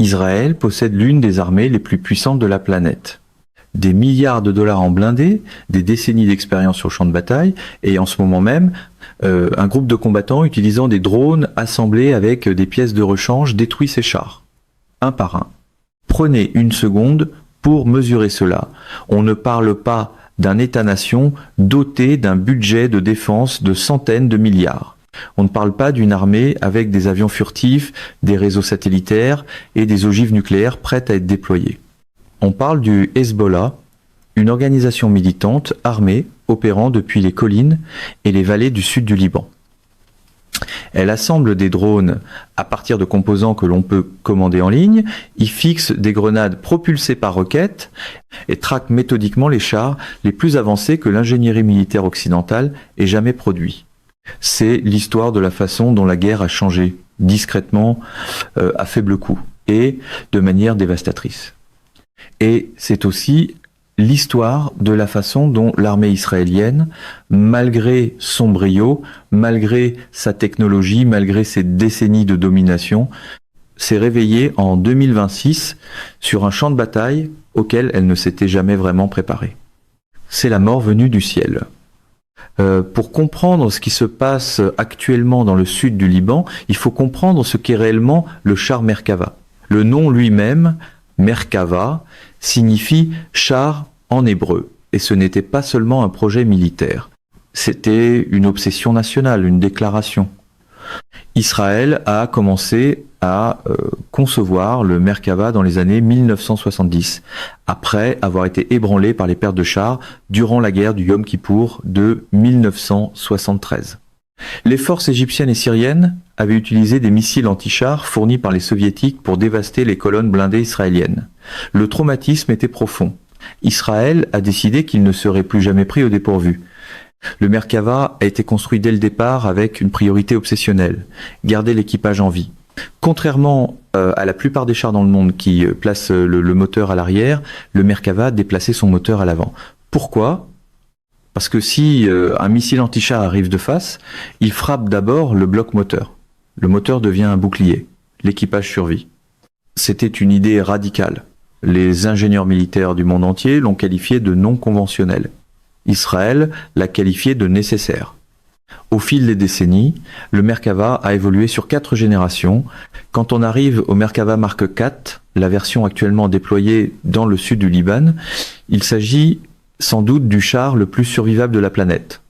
Israël possède l'une des armées les plus puissantes de la planète. Des milliards de dollars en blindés, des décennies d'expérience sur le champ de bataille, et en ce moment même, un groupe de combattants utilisant des drones assemblés avec des pièces de rechange détruit ces chars, un par un. Prenez une seconde pour mesurer cela. On ne parle pas d'un État-nation doté d'un budget de défense de centaines de milliards. On ne parle pas d'une armée avec des avions furtifs, des réseaux satellitaires et des ogives nucléaires prêtes à être déployées. On parle du Hezbollah, une organisation militante armée opérant depuis les collines et les vallées du sud du Liban. Elle assemble des drones à partir de composants que l'on peut commander en ligne, y fixe des grenades propulsées par roquettes et traque méthodiquement les chars les plus avancés que l'ingénierie militaire occidentale ait jamais produits. C'est l'histoire de la façon dont la guerre a changé, discrètement, à faible coût et de manière dévastatrice. Et c'est aussi l'histoire de la façon dont l'armée israélienne, malgré son brio, malgré sa technologie, malgré ses décennies de domination, s'est réveillée en 2026 sur un champ de bataille auquel elle ne s'était jamais vraiment préparée. C'est la mort venue du ciel. Pour comprendre ce qui se passe actuellement dans le sud du Liban, il faut comprendre ce qu'est réellement le char Merkava. Le nom lui-même, Merkava, signifie char en hébreu. Et ce n'était pas seulement un projet militaire. C'était une obsession nationale, une déclaration. Israël a commencé à concevoir le Merkava dans les années 1970, après avoir été ébranlé par les pertes de chars durant la guerre du Yom Kippour de 1973. Les forces égyptiennes et syriennes avaient utilisé des missiles anti-chars fournis par les soviétiques pour dévaster les colonnes blindées israéliennes. Le traumatisme était profond. Israël a décidé qu'il ne serait plus jamais pris au dépourvu. Le Merkava a été construit dès le départ avec une priorité obsessionnelle, garder l'équipage en vie. Contrairement à la plupart des chars dans le monde qui placent le moteur à l'arrière, le Merkava déplaçait son moteur à l'avant. Pourquoi ? Parce que si un missile anti-char arrive de face, il frappe d'abord le bloc moteur. Le moteur devient un bouclier. L'équipage survit. C'était une idée radicale. Les ingénieurs militaires du monde entier l'ont qualifié de non conventionnel. Israël l'a qualifié de nécessaire. Au fil des décennies, le Merkava a évolué sur 4 générations. Quand on arrive au Merkava Mark IV, la version actuellement déployée dans le sud du Liban, il s'agit sans doute du char le plus survivable de la planète.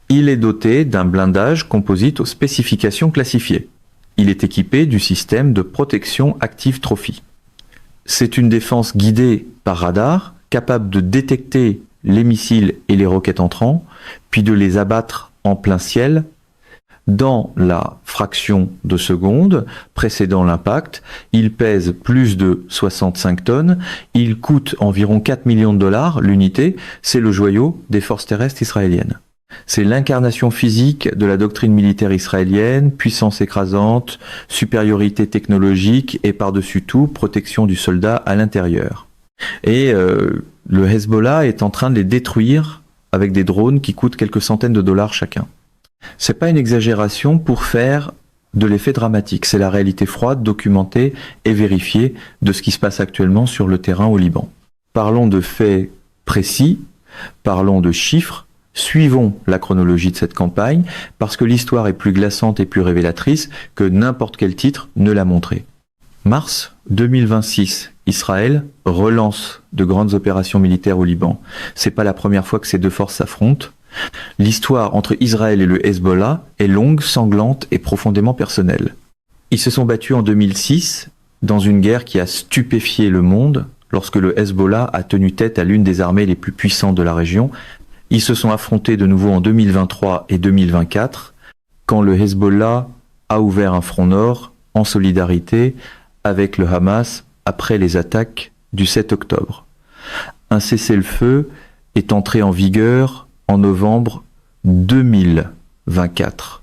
Il est doté d'un blindage composite aux spécifications classifiées. Il est équipé du système de protection Active Trophy. C'est une défense guidée par radar, capable de détecter les missiles et les roquettes entrants, puis de les abattre en plein ciel dans la fraction de seconde précédant l'impact. Il pèse plus de 65 tonnes, il coûte environ 4 millions de dollars l'unité, c'est le joyau des forces terrestres israéliennes. C'est l'incarnation physique de la doctrine militaire israélienne, puissance écrasante, supériorité technologique et par-dessus tout, protection du soldat à l'intérieur. Et le Hezbollah est en train de les détruire avec des drones qui coûtent quelques centaines de dollars chacun. C'est pas une exagération pour faire de l'effet dramatique, c'est la réalité froide, documentée et vérifiée de ce qui se passe actuellement sur le terrain au Liban. Parlons de faits précis, parlons de chiffres, suivons la chronologie de cette campagne, parce que l'histoire est plus glaçante et plus révélatrice que n'importe quel titre ne l'a montré. Mars 2026, Israël relance de grandes opérations militaires au Liban. C'est pas la première fois que ces deux forces s'affrontent. L'histoire entre Israël et le Hezbollah est longue, sanglante et profondément personnelle. Ils se sont battus en 2006 dans une guerre qui a stupéfié le monde lorsque le Hezbollah a tenu tête à l'une des armées les plus puissantes de la région. Ils se sont affrontés de nouveau en 2023 et 2024 quand le Hezbollah a ouvert un front nord en solidarité avec le Hamas après les attaques du 7 octobre. Un cessez-le-feu est entré en vigueur en novembre 2024.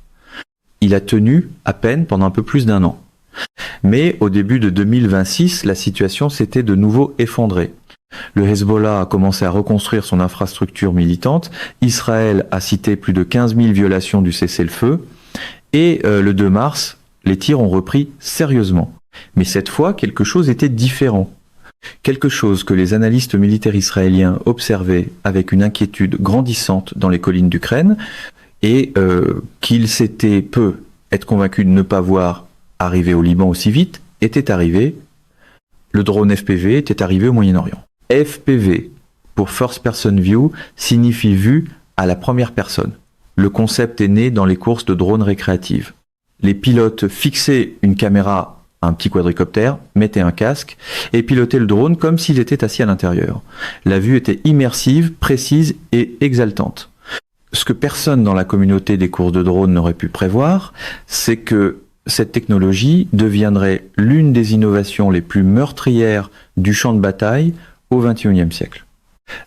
Il a tenu à peine pendant un peu plus d'1 an. Mais au début de 2026, la situation s'était de nouveau effondrée. Le Hezbollah a commencé à reconstruire son infrastructure militante. Israël a cité plus de 15 000 violations du cessez-le-feu. Et le 2 mars, les tirs ont repris sérieusement. Mais cette fois, quelque chose était différent. Quelque chose que les analystes militaires israéliens observaient avec une inquiétude grandissante dans les collines d'Ukraine et qu'ils s'étaient peu être convaincus de ne pas voir arriver au Liban aussi vite, était arrivé. Le drone FPV était arrivé au Moyen-Orient. FPV, pour First Person View, signifie vue à la première personne. Le concept est né dans les courses de drones récréatives. Les pilotes fixaient une caméra à un petit quadricoptère, mettaient un casque et pilotaient le drone comme s'il était assis à l'intérieur. La vue était immersive, précise et exaltante. Ce que personne dans la communauté des courses de drones n'aurait pu prévoir, c'est que cette technologie deviendrait l'une des innovations les plus meurtrières du champ de bataille au XXIe siècle.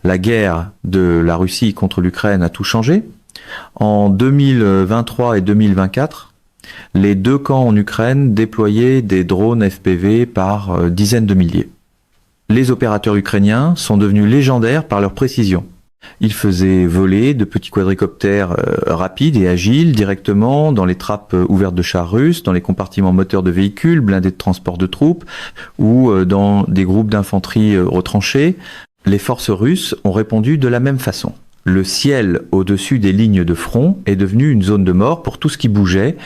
La guerre de la Russie contre l'Ukraine a tout changé. En 2023 et 2024, les deux camps en Ukraine déployaient des drones FPV par dizaines de milliers. Les opérateurs ukrainiens sont devenus légendaires par leur précision. Ils faisaient voler de petits quadricoptères rapides et agiles directement dans les trappes ouvertes de chars russes, dans les compartiments moteurs de véhicules blindés de transport de troupes ou dans des groupes d'infanterie retranchés. Les forces russes ont répondu de la même façon. Le ciel au-dessus des lignes de front est devenu une zone de mort pour tout ce qui bougeait.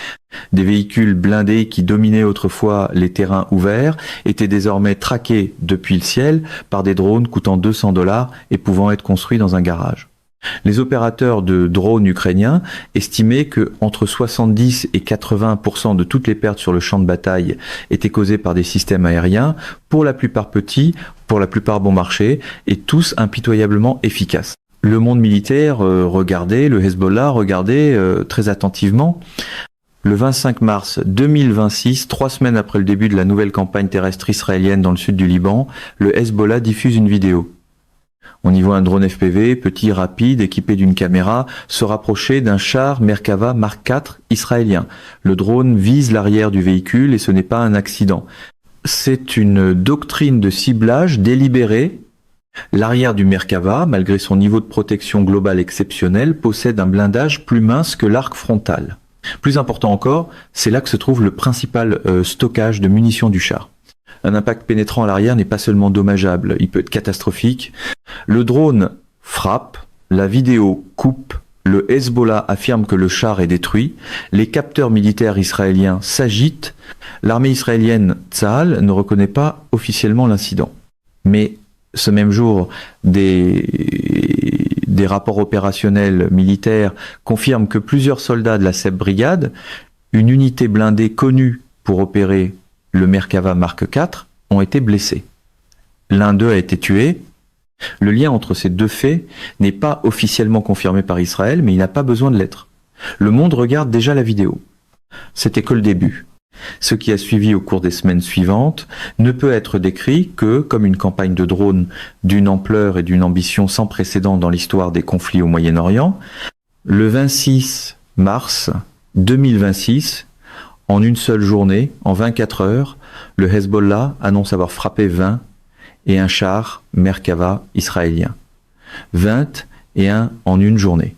Des véhicules blindés qui dominaient autrefois les terrains ouverts étaient désormais traqués depuis le ciel par des drones coûtant $200 et pouvant être construits dans un garage. Les opérateurs de drones ukrainiens estimaient que entre 70 et 80% de toutes les pertes sur le champ de bataille étaient causées par des systèmes aériens, pour la plupart petits, pour la plupart bon marché, et tous impitoyablement efficaces. Le monde militaire regardait, le Hezbollah regardait très attentivement. Le 25 mars 2026, 3 semaines après le début de la nouvelle campagne terrestre israélienne dans le sud du Liban, le Hezbollah diffuse une vidéo. On y voit un drone FPV, petit, rapide, équipé d'une caméra, se rapprocher d'un char Merkava Mark IV israélien. Le drone vise l'arrière du véhicule et ce n'est pas un accident. C'est une doctrine de ciblage délibérée. L'arrière du Merkava, malgré son niveau de protection globale exceptionnel, possède un blindage plus mince que l'arc frontal. Plus important encore, c'est là que se trouve le principal stockage de munitions du char. Un impact pénétrant à l'arrière n'est pas seulement dommageable, il peut être catastrophique. Le drone frappe, la vidéo coupe, le Hezbollah affirme que le char est détruit, les capteurs militaires israéliens s'agitent, l'armée israélienne Tsahal ne reconnaît pas officiellement l'incident. Mais ce même jour, des rapports opérationnels militaires confirment que plusieurs soldats de la SEP Brigade, une unité blindée connue pour opérer le Merkava Mark IV, ont été blessés. L'un d'eux a été tué. Le lien entre ces deux faits n'est pas officiellement confirmé par Israël, mais il n'a pas besoin de l'être. Le monde regarde déjà la vidéo. C'était que le début. Ce qui a suivi au cours des semaines suivantes ne peut être décrit que comme une campagne de drones d'une ampleur et d'une ambition sans précédent dans l'histoire des conflits au Moyen-Orient. Le 26 mars 2026, en une seule journée, en 24 heures, le Hezbollah annonce avoir frappé 20 et un char Merkava israélien. 20 et un en une journée.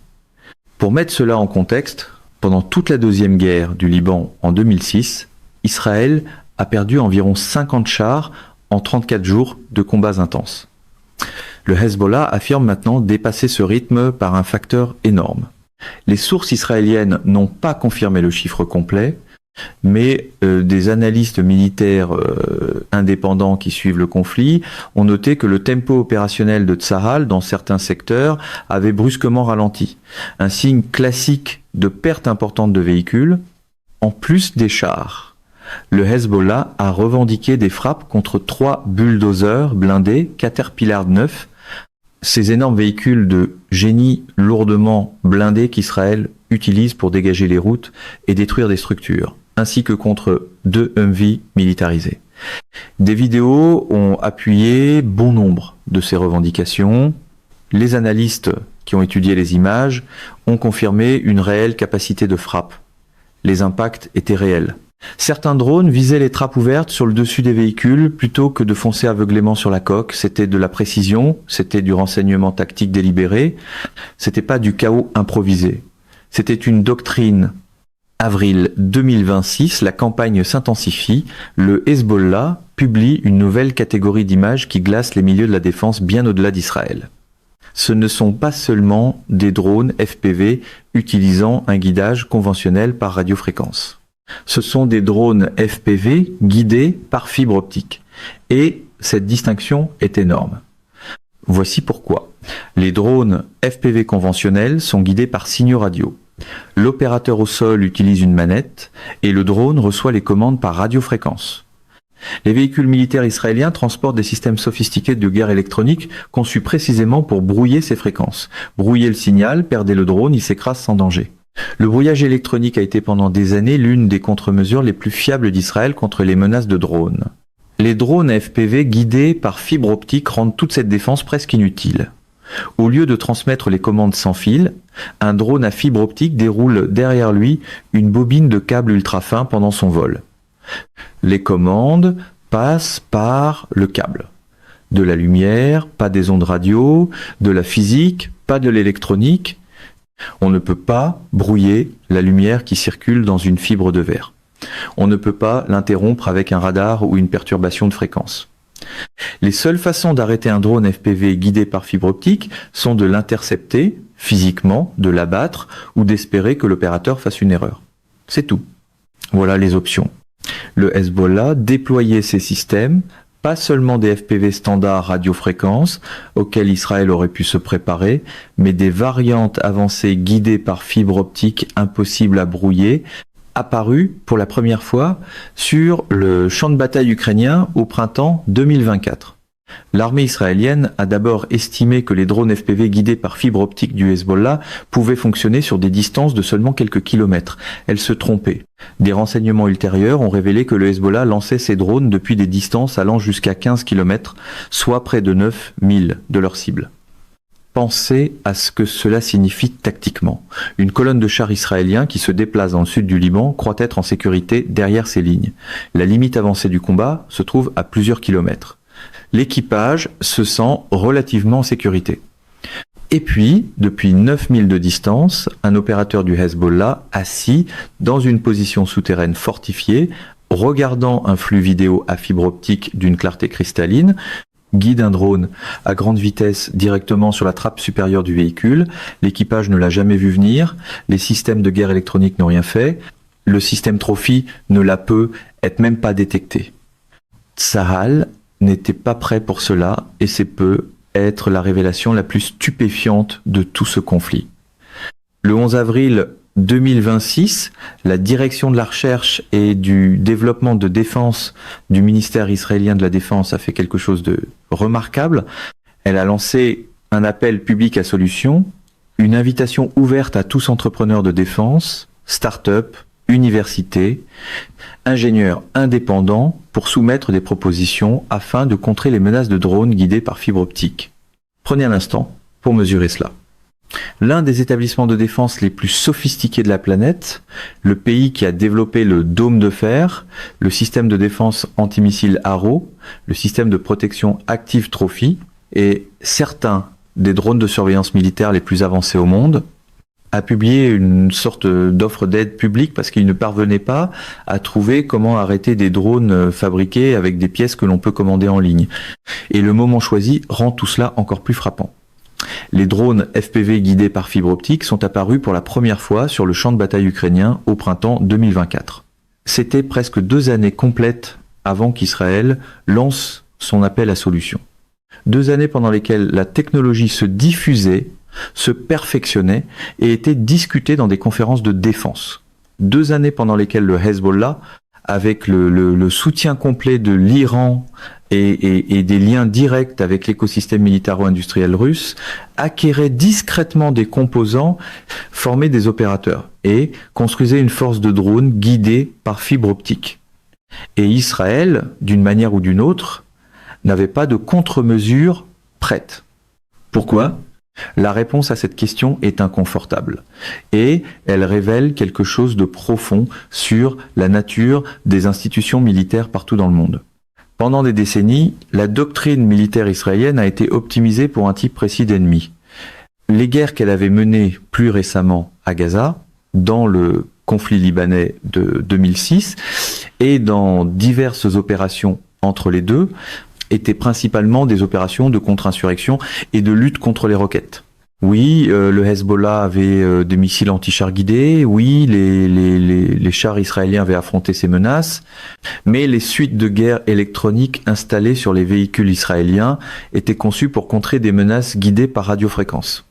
Pour mettre cela en contexte, pendant toute la deuxième guerre du Liban en 2006, Israël a perdu environ 50 chars en 34 jours de combats intenses. Le Hezbollah affirme maintenant dépasser ce rythme par un facteur énorme. Les sources israéliennes n'ont pas confirmé le chiffre complet, mais des analystes militaires indépendants qui suivent le conflit ont noté que le tempo opérationnel de Tsahal dans certains secteurs avait brusquement ralenti. Un signe classique de perte importante de véhicules, en plus des chars. Le Hezbollah a revendiqué des frappes contre 3 bulldozers blindés Caterpillar 9, ces énormes véhicules de génie lourdement blindés qu'Israël utilise pour dégager les routes et détruire des structures, ainsi que contre 2 Humvee militarisés. Des vidéos ont appuyé bon nombre de ces revendications. Les analystes qui ont étudié les images ont confirmé une réelle capacité de frappe. Les impacts étaient réels. Certains drones visaient les trappes ouvertes sur le dessus des véhicules plutôt que de foncer aveuglément sur la coque. C'était de la précision, c'était du renseignement tactique délibéré, c'était pas du chaos improvisé. C'était une doctrine Avril 2026, la campagne s'intensifie. Le Hezbollah publie une nouvelle catégorie d'images qui glace les milieux de la défense bien au-delà d'Israël. Ce ne sont pas seulement des drones FPV utilisant un guidage conventionnel par radiofréquence. Ce sont des drones FPV guidés par fibre optique. Et cette distinction est énorme. Voici pourquoi. Les drones FPV conventionnels sont guidés par signaux radio. L'opérateur au sol utilise une manette et le drone reçoit les commandes par radiofréquence. Les véhicules militaires israéliens transportent des systèmes sophistiqués de guerre électronique conçus précisément pour brouiller ces fréquences. Brouiller le signal, perdez le drone, il s'écrase sans danger. Le brouillage électronique a été pendant des années l'une des contre-mesures les plus fiables d'Israël contre les menaces de drones. Les drones FPV guidés par fibre optique rendent toute cette défense presque inutile. Au lieu de transmettre les commandes sans fil, un drone à fibre optique déroule derrière lui une bobine de câble ultra fin pendant son vol. Les commandes passent par le câble. De la lumière, pas des ondes radio, de la physique, pas de l'électronique. On ne peut pas brouiller la lumière qui circule dans une fibre de verre. On ne peut pas l'interrompre avec un radar ou une perturbation de fréquence. Les seules façons d'arrêter un drone FPV guidé par fibre optique sont de l'intercepter physiquement, de l'abattre ou d'espérer que l'opérateur fasse une erreur. C'est tout. Voilà les options. Le Hezbollah déployait ces systèmes, pas seulement des FPV standards radiofréquences auxquels Israël aurait pu se préparer, mais des variantes avancées guidées par fibre optique impossibles à brouiller, apparu pour la première fois sur le champ de bataille ukrainien au printemps 2024. L'armée israélienne a d'abord estimé que les drones FPV guidés par fibre optique du Hezbollah pouvaient fonctionner sur des distances de seulement quelques kilomètres. Elle se trompait. Des renseignements ultérieurs ont révélé que le Hezbollah lançait ses drones depuis des distances allant jusqu'à 15 kilomètres, soit près de 9 milles de leur cible. Pensez à ce que cela signifie tactiquement. Une colonne de chars israéliens qui se déplace dans le sud du Liban croit être en sécurité derrière ces lignes. La limite avancée du combat se trouve à plusieurs kilomètres. L'équipage se sent relativement en sécurité. Et puis, depuis 9 milles de distance, un opérateur du Hezbollah, assis dans une position souterraine fortifiée, regardant un flux vidéo à fibre optique d'une clarté cristalline, guide un drone à grande vitesse directement sur la trappe supérieure du véhicule. L'équipage ne l'a jamais vu venir. Les systèmes de guerre électronique n'ont rien fait. Le système Trophy ne l'a peut être même pas détecté. Tsahal n'était pas prêt pour cela et c'est peut être la révélation la plus stupéfiante de tout ce conflit. Le 11 avril 2026, la direction de la recherche et du développement de défense du ministère israélien de la Défense a fait quelque chose de remarquable. Elle a lancé un appel public à solutions, une invitation ouverte à tous entrepreneurs de défense, start-up, universités, ingénieurs indépendants pour soumettre des propositions afin de contrer les menaces de drones guidés par fibre optique. Prenez un instant pour mesurer cela. L'un des établissements de défense les plus sophistiqués de la planète, le pays qui a développé le dôme de fer, le système de défense antimissile Arrow, le système de protection Active Trophy et certains des drones de surveillance militaire les plus avancés au monde, a publié une sorte d'offre d'aide publique parce qu'il ne parvenait pas à trouver comment arrêter des drones fabriqués avec des pièces que l'on peut commander en ligne. Et le moment choisi rend tout cela encore plus frappant. Les drones FPV guidés par fibre optique sont apparus pour la première fois sur le champ de bataille ukrainien au printemps 2024. C'était presque 2 années complètes avant qu'Israël lance son appel à solutions. 2 années pendant lesquelles la technologie se diffusait, se perfectionnait et était discutée dans des conférences de défense. 2 années pendant lesquelles le Hezbollah, avec le soutien complet de l'Iran et des liens directs avec l'écosystème militaro-industriel russe, acquérait discrètement des composants, formait des opérateurs et construisait une force de drones guidée par fibre optique. Et Israël, d'une manière ou d'une autre, n'avait pas de contre-mesure prête. Pourquoi ? La réponse à cette question est inconfortable et elle révèle quelque chose de profond sur la nature des institutions militaires partout dans le monde. Pendant des décennies, la doctrine militaire israélienne a été optimisée pour un type précis d'ennemi. Les guerres qu'elle avait menées plus récemment à Gaza, dans le conflit libanais de 2006, et dans diverses opérations entre les deux, étaient principalement des opérations de contre-insurrection et de lutte contre les roquettes. Oui, le Hezbollah avait des missiles anti-chars guidés, oui, les chars israéliens avaient affronté ces menaces, mais les suites de guerre électroniques installées sur les véhicules israéliens étaient conçues pour contrer des menaces guidées par radiofréquence.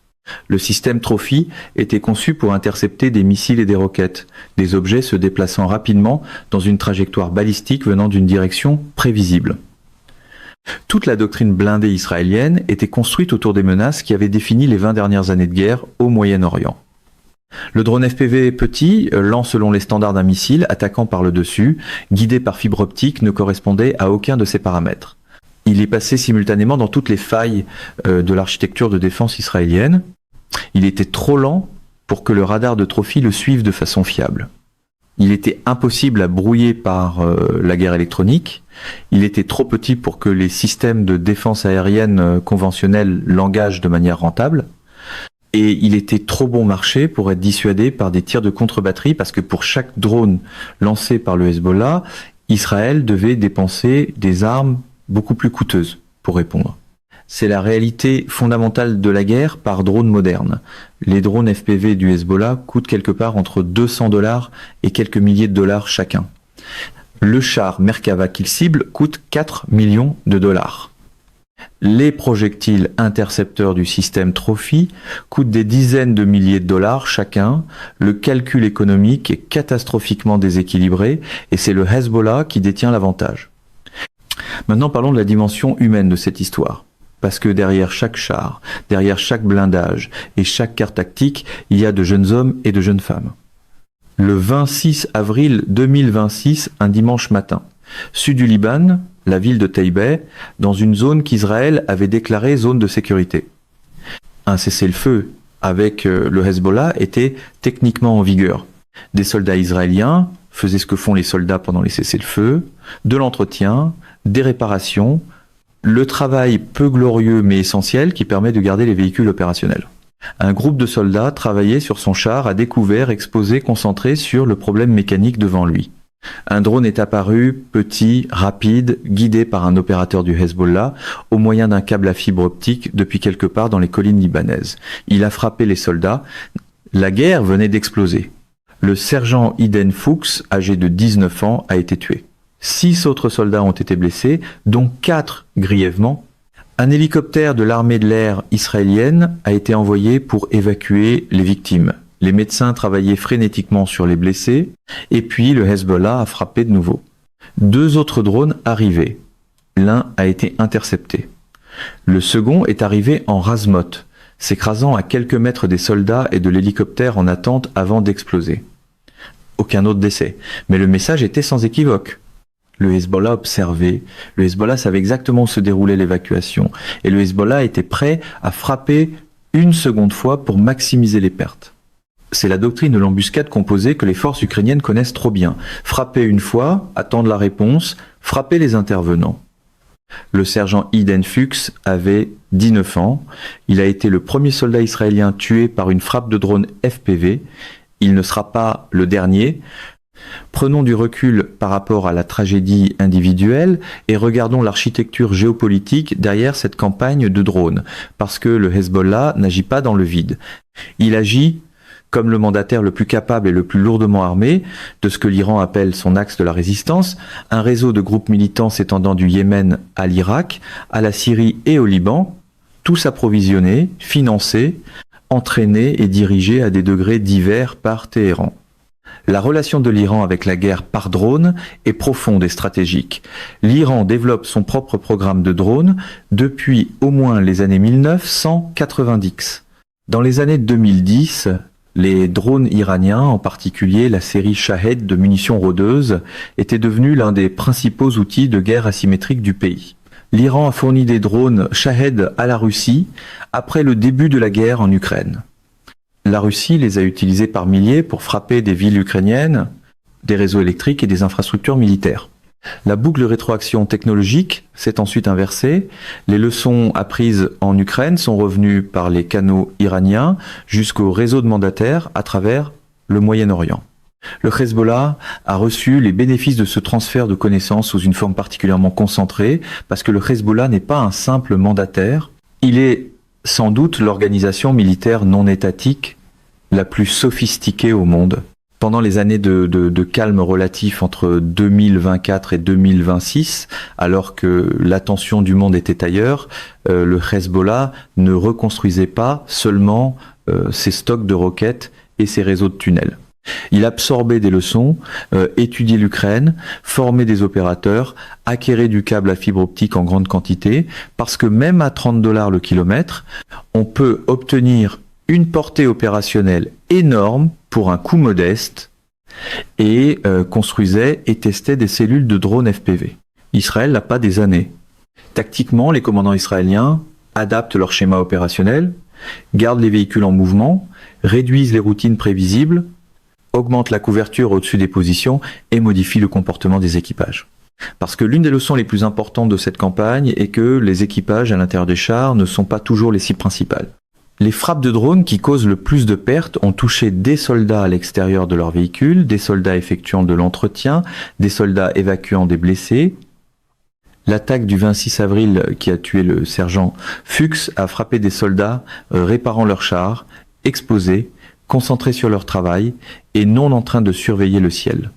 Le système Trophy était conçu pour intercepter des missiles et des roquettes, des objets se déplaçant rapidement dans une trajectoire balistique venant d'une direction prévisible. Toute la doctrine blindée israélienne était construite autour des menaces qui avaient défini les 20 dernières années de guerre au Moyen-Orient. Le drone FPV petit, lent selon les standards d'un missile, attaquant par le dessus, guidé par fibre optique, ne correspondait à aucun de ces paramètres. Il est passé simultanément dans toutes les failles de l'architecture de défense israélienne. Il était trop lent pour que le radar de Trophy le suive de façon fiable. Il était impossible à brouiller par la guerre électronique. Il était trop petit pour que les systèmes de défense aérienne conventionnels l'engagent de manière rentable. Et il était trop bon marché pour être dissuadé par des tirs de contre-batterie, parce que pour chaque drone lancé par le Hezbollah, Israël devait dépenser des armes beaucoup plus coûteuses pour répondre. C'est la réalité fondamentale de la guerre par drone moderne. Les drones FPV du Hezbollah coûtent quelque part entre $200 et quelques milliers de dollars chacun. Le char Merkava qu'il cible coûte 4 millions de dollars. Les projectiles intercepteurs du système Trophy coûtent des dizaines de milliers de dollars chacun. Le calcul économique est catastrophiquement déséquilibré et c'est le Hezbollah qui détient l'avantage. Maintenant parlons de la dimension humaine de cette histoire. Parce que derrière chaque char, derrière chaque blindage et chaque carte tactique, il y a de jeunes hommes et de jeunes femmes. Le 26 avril 2026, un dimanche matin, sud du Liban, la ville de Taïbeh, dans une zone qu'Israël avait déclarée zone de sécurité. Un cessez-le-feu avec le Hezbollah était techniquement en vigueur. Des soldats israéliens faisaient ce que font les soldats pendant les cessez-le-feu, de l'entretien, des réparations, le travail peu glorieux mais essentiel qui permet de garder les véhicules opérationnels. Un groupe de soldats travaillait sur son char à découvert, exposé, concentré sur le problème mécanique devant lui. Un drone est apparu, petit, rapide, guidé par un opérateur du Hezbollah, au moyen d'un câble à fibre optique depuis quelque part dans les collines libanaises. Il a frappé les soldats. La guerre venait d'exploser. Le sergent Iden Fuchs, âgé de 19 ans, a été tué. 6 autres soldats ont été blessés, dont 4 grièvement. Un hélicoptère de l'armée de l'air israélienne a été envoyé pour évacuer les victimes. Les médecins travaillaient frénétiquement sur les blessés, et puis le Hezbollah a frappé de nouveau. 2 autres drones arrivaient. L'un a été intercepté. Le second est arrivé en rase-motte, s'écrasant à quelques mètres des soldats et de l'hélicoptère en attente avant d'exploser. Aucun autre décès, mais le message était sans équivoque. Le Hezbollah observait, le Hezbollah savait exactement où se déroulait l'évacuation, et le Hezbollah était prêt à frapper une seconde fois pour maximiser les pertes. C'est la doctrine de l'embuscade composée que les forces ukrainiennes connaissent trop bien. Frapper une fois, attendre la réponse, frapper les intervenants. Le sergent Iden Fuchs avait 19 ans. Il a été le premier soldat israélien tué par une frappe de drone FPV. Il ne sera pas le dernier. Prenons du recul par rapport à la tragédie individuelle et regardons l'architecture géopolitique derrière cette campagne de drones. Parce que le Hezbollah n'agit pas dans le vide. Il agit comme le mandataire le plus capable et le plus lourdement armé de ce que l'Iran appelle son axe de la résistance, un réseau de groupes militants s'étendant du Yémen à l'Irak, à la Syrie et au Liban, tous approvisionnés, financés, entraînés et dirigés à des degrés divers par Téhéran. La relation de l'Iran avec la guerre par drone est profonde et stratégique. L'Iran développe son propre programme de drones depuis au moins les années 1990. Dans les années 2010, les drones iraniens, en particulier la série Shahed de munitions rôdeuses, étaient devenus l'un des principaux outils de guerre asymétrique du pays. L'Iran a fourni des drones Shahed à la Russie après le début de la guerre en Ukraine. La Russie les a utilisés par milliers pour frapper des villes ukrainiennes, des réseaux électriques et des infrastructures militaires. La boucle de rétroaction technologique s'est ensuite inversée. Les leçons apprises en Ukraine sont revenues par les canaux iraniens jusqu'au réseau de mandataires à travers le Moyen-Orient. Le Hezbollah a reçu les bénéfices de ce transfert de connaissances sous une forme particulièrement concentrée, parce que le Hezbollah n'est pas un simple mandataire, il est sans doute l'organisation militaire non étatique la plus sophistiquée au monde. Pendant les années de calme relatif entre 2024 et 2026, alors que l'attention du monde était ailleurs, le Hezbollah ne reconstruisait pas seulement ses stocks de roquettes et ses réseaux de tunnels. Il absorbait des leçons, étudiait l'Ukraine, formait des opérateurs, acquérait du câble à fibre optique en grande quantité, parce que même à $30 le kilomètre, on peut obtenir une portée opérationnelle énorme pour un coût modeste, et construisait et testait des cellules de drones FPV. Israël n'a pas des années. Tactiquement, les commandants israéliens adaptent leur schéma opérationnel, gardent les véhicules en mouvement, réduisent les routines prévisibles, augmentent la couverture au-dessus des positions et modifient le comportement des équipages. Parce que l'une des leçons les plus importantes de cette campagne est que les équipages à l'intérieur des chars ne sont pas toujours les cibles principales. Les frappes de drones qui causent le plus de pertes ont touché des soldats à l'extérieur de leur véhicule, des soldats effectuant de l'entretien, des soldats évacuant des blessés. L'attaque du 26 avril qui a tué le sergent Fuchs a frappé des soldats réparant leurs chars, exposés, concentrés sur leur travail et non en train de surveiller le ciel.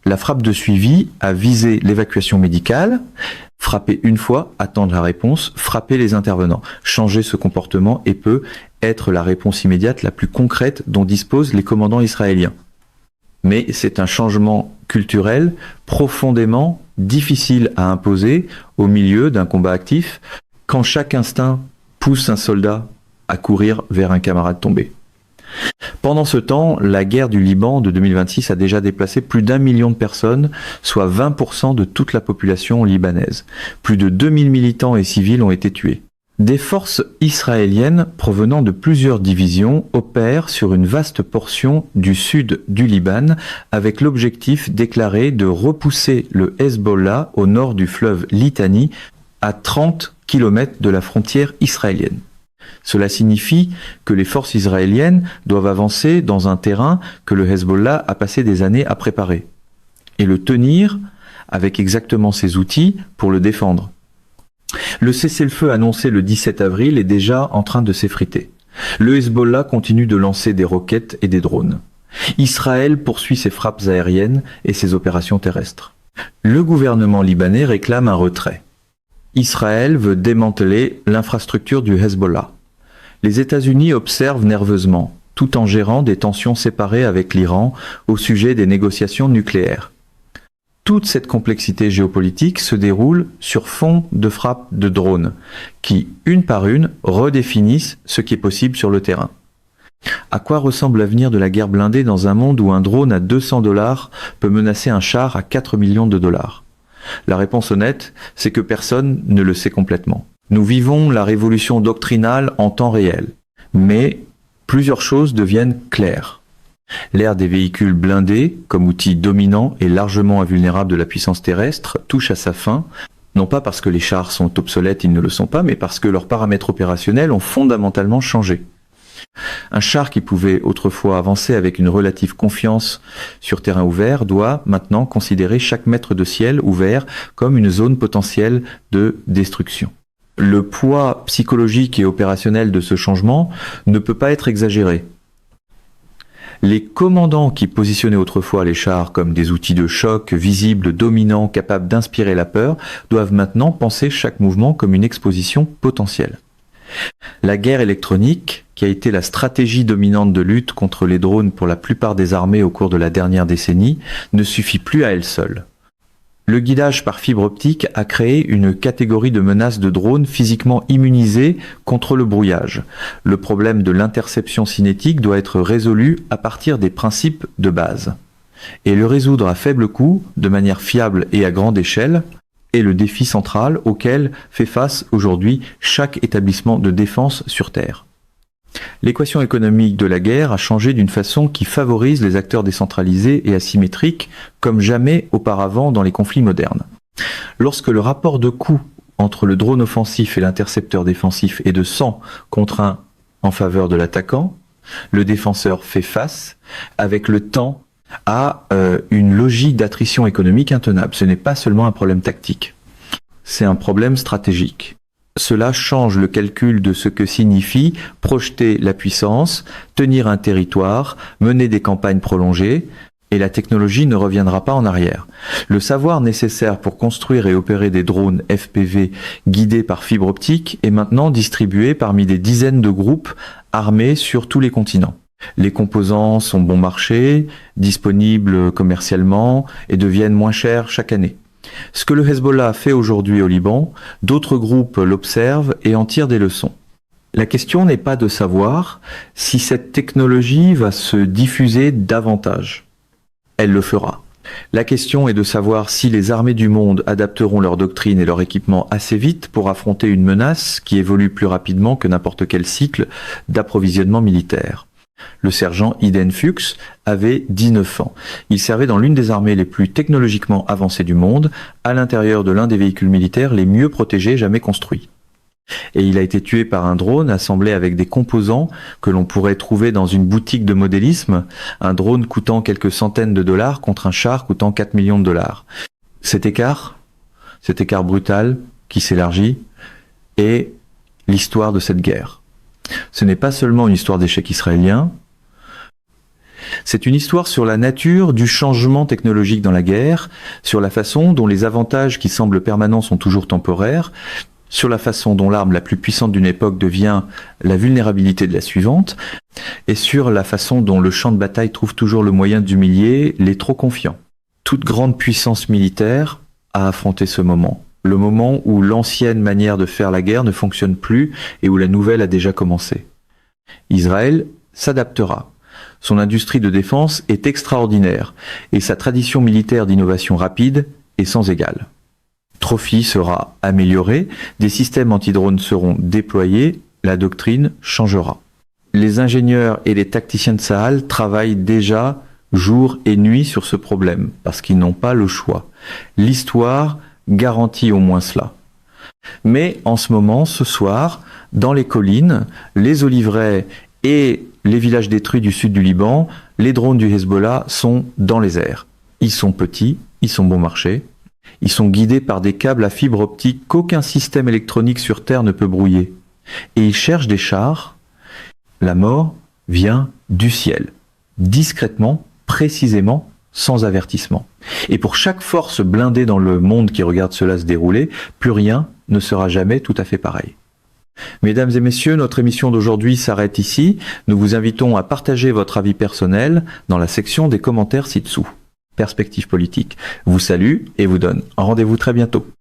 La frappe de suivi a visé l'évacuation médicale, frapper une fois, attendre la réponse, frapper les intervenants. Changer ce comportement et peut être la réponse immédiate la plus concrète dont disposent les commandants israéliens. Mais c'est un changement culturel profondément difficile à imposer au milieu d'un combat actif quand chaque instinct pousse un soldat à courir vers un camarade tombé. Pendant ce temps, la guerre du Liban de 2026 a déjà déplacé plus d'1 million de personnes, soit 20% de toute la population libanaise. Plus de 2000 militants et civils ont été tués. Des forces israéliennes provenant de plusieurs divisions opèrent sur une vaste portion du sud du Liban avec l'objectif déclaré de repousser le Hezbollah au nord du fleuve Litani à 30 km de la frontière israélienne. Cela signifie que les forces israéliennes doivent avancer dans un terrain que le Hezbollah a passé des années à préparer et le tenir avec exactement ses outils pour le défendre. Le cessez-le-feu annoncé le 17 avril est déjà en train de s'effriter. Le Hezbollah continue de lancer des roquettes et des drones. Israël poursuit ses frappes aériennes et ses opérations terrestres. Le gouvernement libanais réclame un retrait. Israël veut démanteler l'infrastructure du Hezbollah. Les États-Unis observent nerveusement, tout en gérant des tensions séparées avec l'Iran au sujet des négociations nucléaires. Toute cette complexité géopolitique se déroule sur fond de frappes de drones, qui, une par une, redéfinissent ce qui est possible sur le terrain. À quoi ressemble l'avenir de la guerre blindée dans un monde où un drone à $200 peut menacer un char à 4 millions de dollars? La réponse honnête, c'est que personne ne le sait complètement. Nous vivons la révolution doctrinale en temps réel, mais plusieurs choses deviennent claires. L'ère des véhicules blindés, comme outil dominant et largement invulnérable de la puissance terrestre, touche à sa fin, non pas parce que les chars sont obsolètes, ils ne le sont pas, mais parce que leurs paramètres opérationnels ont fondamentalement changé. Un char qui pouvait autrefois avancer avec une relative confiance sur terrain ouvert doit maintenant considérer chaque mètre de ciel ouvert comme une zone potentielle de destruction. Le poids psychologique et opérationnel de ce changement ne peut pas être exagéré. Les commandants qui positionnaient autrefois les chars comme des outils de choc visibles, dominants, capables d'inspirer la peur, doivent maintenant penser chaque mouvement comme une exposition potentielle. La guerre électronique, qui a été la stratégie dominante de lutte contre les drones pour la plupart des armées au cours de la dernière décennie, ne suffit plus à elle seule. Le guidage par fibre optique a créé une catégorie de menaces de drones physiquement immunisés contre le brouillage. Le problème de l'interception cinétique doit être résolu à partir des principes de base. Et le résoudre à faible coût, de manière fiable et à grande échelle, est le défi central auquel fait face aujourd'hui chaque établissement de défense sur Terre. L'équation économique de la guerre a changé d'une façon qui favorise les acteurs décentralisés et asymétriques comme jamais auparavant dans les conflits modernes. Lorsque le rapport de coût entre le drone offensif et l'intercepteur défensif est de 100 contre 1 en faveur de l'attaquant, le défenseur fait face avec le temps a une logique d'attrition économique intenable. Ce n'est pas seulement un problème tactique, c'est un problème stratégique. Cela change le calcul de ce que signifie projeter la puissance, tenir un territoire, mener des campagnes prolongées, et la technologie ne reviendra pas en arrière. Le savoir nécessaire pour construire et opérer des drones FPV guidés par fibre optique est maintenant distribué parmi des dizaines de groupes armés sur tous les continents. Les composants sont bon marché, disponibles commercialement et deviennent moins chers chaque année. Ce que le Hezbollah fait aujourd'hui au Liban, d'autres groupes l'observent et en tirent des leçons. La question n'est pas de savoir si cette technologie va se diffuser davantage. Elle le fera. La question est de savoir si les armées du monde adapteront leur doctrine et leur équipement assez vite pour affronter une menace qui évolue plus rapidement que n'importe quel cycle d'approvisionnement militaire. Le sergent Iden Fuchs avait 19 ans. Il servait dans l'une des armées les plus technologiquement avancées du monde, à l'intérieur de l'un des véhicules militaires les mieux protégés jamais construits. Et il a été tué par un drone assemblé avec des composants que l'on pourrait trouver dans une boutique de modélisme, un drone coûtant quelques centaines de dollars contre un char coûtant 4 millions de dollars. Cet écart brutal qui s'élargit, est l'histoire de cette guerre. Ce n'est pas seulement une histoire d'échec israélien, c'est une histoire sur la nature du changement technologique dans la guerre, sur la façon dont les avantages qui semblent permanents sont toujours temporaires, sur la façon dont l'arme la plus puissante d'une époque devient la vulnérabilité de la suivante, et sur la façon dont le champ de bataille trouve toujours le moyen d'humilier les trop confiants. Toute grande puissance militaire a affronté ce moment. Le moment où l'ancienne manière de faire la guerre ne fonctionne plus et où la nouvelle a déjà commencé. Israël s'adaptera. Son industrie de défense est extraordinaire et sa tradition militaire d'innovation rapide est sans égale. Trophy sera amélioré, des systèmes anti-drones seront déployés, la doctrine changera. Les ingénieurs et les tacticiens de Tsahal travaillent déjà jour et nuit sur ce problème parce qu'ils n'ont pas le choix. L'histoire garantit au moins cela. Mais en ce moment, ce soir, dans les collines, les oliveraies et les villages détruits du sud du Liban, les drones du Hezbollah sont dans les airs. Ils sont petits, ils sont bon marché, ils sont guidés par des câbles à fibre optique qu'aucun système électronique sur Terre ne peut brouiller. Et ils cherchent des chars. La mort vient du ciel, discrètement, précisément, sans avertissement. Et pour chaque force blindée dans le monde qui regarde cela se dérouler, plus rien ne sera jamais tout à fait pareil. Mesdames et messieurs, notre émission d'aujourd'hui s'arrête ici. Nous vous invitons à partager votre avis personnel dans la section des commentaires ci-dessous. Perspective politique vous salue et vous donne rendez-vous très bientôt.